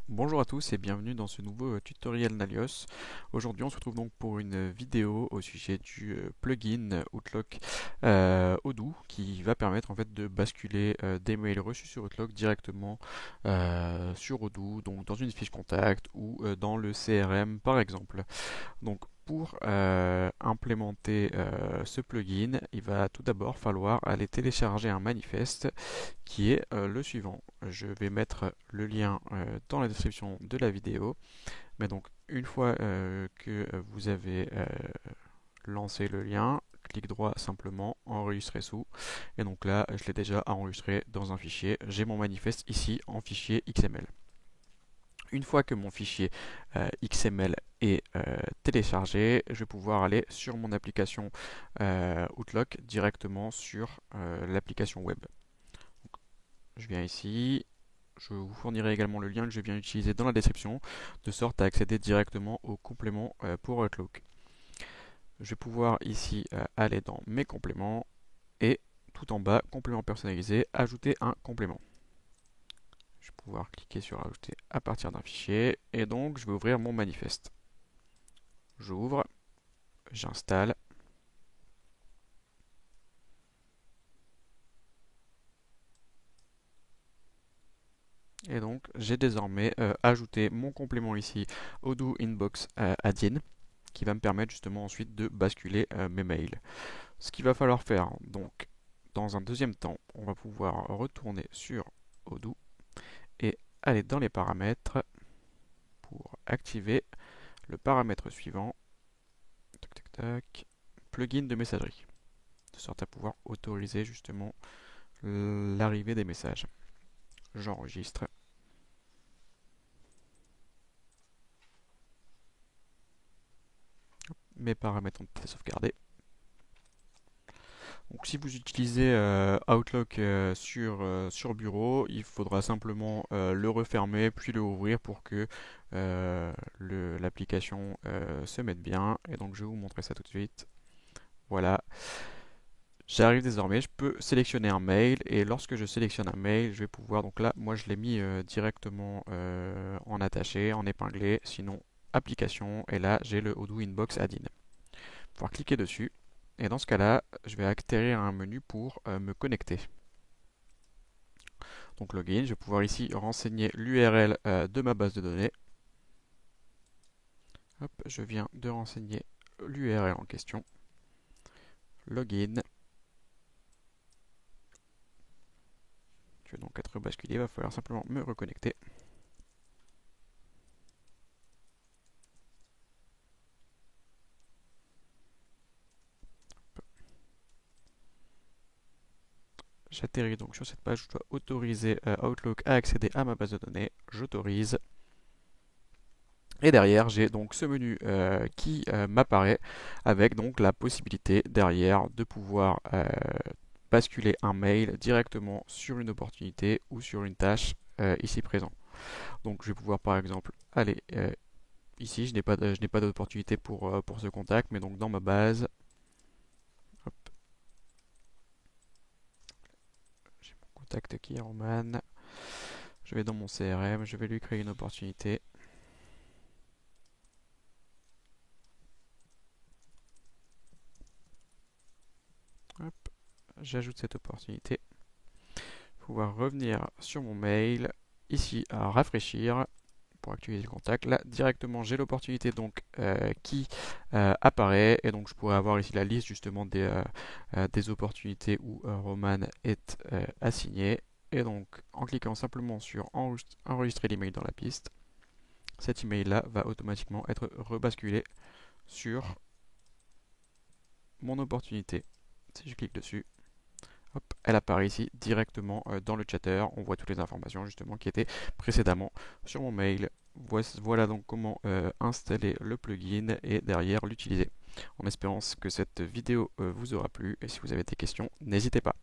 Bonjour à tous et bienvenue dans ce nouveau tutoriel Nalios. Aujourd'hui on se retrouve donc pour une vidéo au sujet du plugin Outlook Odoo qui va permettre en fait de basculer des mails reçus sur Outlook directement sur Odoo, donc dans une fiche contact ou dans le CRM par exemple. Donc pour implémenter ce plugin, il va tout d'abord falloir aller télécharger un manifeste qui est le suivant. Je vais mettre le lien dans la description de la vidéo. Mais donc une fois que vous avez lancé le lien, clic droit simplement, enregistrer sous. Et donc là, je l'ai déjà enregistré dans un fichier. J'ai mon manifeste ici en fichier XML. Une fois que mon fichier XML est téléchargé, je vais pouvoir aller sur mon application Outlook directement sur l'application web. Donc, je viens ici, je vous fournirai également le lien que je viens d'utiliser dans la description, de sorte à accéder directement au complément pour Outlook. Je vais pouvoir ici aller dans mes compléments et tout en bas, complément personnalisé, ajouter un complément. Je vais pouvoir cliquer sur ajouter à partir d'un fichier et donc je vais ouvrir mon manifeste. J'ouvre, j'installe. Et donc j'ai désormais ajouté mon complément ici, Odoo Inbox Add-in, qui va me permettre justement ensuite de basculer mes mails. Ce qu'il va falloir faire, donc, dans un deuxième temps, on va pouvoir retourner sur Odoo et aller dans les paramètres pour activer le paramètre suivant, tac, tac, tac, plugin de messagerie, de sorte à pouvoir autoriser justement l'arrivée des messages. J'enregistre. Mes paramètres ont été sauvegardés. Donc, si vous utilisez Outlook sur bureau, il faudra simplement le refermer puis le ouvrir pour que l'application se mette bien. Et donc je vais vous montrer ça tout de suite. Voilà, j'arrive désormais, je peux sélectionner un mail et lorsque je sélectionne un mail, je vais pouvoir, donc là, moi je l'ai mis directement en attaché, en épinglé, sinon application, et là j'ai le Odoo Inbox Add-in. Pouvoir cliquer dessus. Et dans ce cas-là, je vais atterrir à un menu pour me connecter. Donc login, je vais pouvoir ici renseigner l'URL de ma base de données. Hop, je viens de renseigner l'URL en question. Login. Je vais donc être basculé, il va falloir simplement me reconnecter. J'atterris donc sur cette page, je dois autoriser Outlook à accéder à ma base de données. J'autorise. Et derrière, j'ai donc ce menu qui m'apparaît avec donc la possibilité derrière de pouvoir basculer un mail directement sur une opportunité ou sur une tâche ici présent. Donc je vais pouvoir par exemple aller ici, je n'ai pas d'opportunité pour ce contact, mais donc dans ma base, hop, j'ai mon contact qui est Roman. Je vais dans mon CRM, je vais lui créer une opportunité. Hop, j'ajoute cette opportunité. Pouvoir revenir sur mon mail, ici à rafraîchir pour actualiser le contact. Là directement j'ai l'opportunité donc qui apparaît et donc je pourrais avoir ici la liste justement des opportunités où Roman est assigné. Et donc en cliquant simplement sur enregistrer l'email dans la piste, cet email là va automatiquement être rebasculé sur mon opportunité. Si je clique dessus, hop, elle apparaît ici directement dans le chatter. On voit toutes les informations justement qui étaient précédemment sur mon mail. Voilà donc comment installer le plugin et derrière l'utiliser. En espérant que cette vidéo vous aura plu et si vous avez des questions, n'hésitez pas.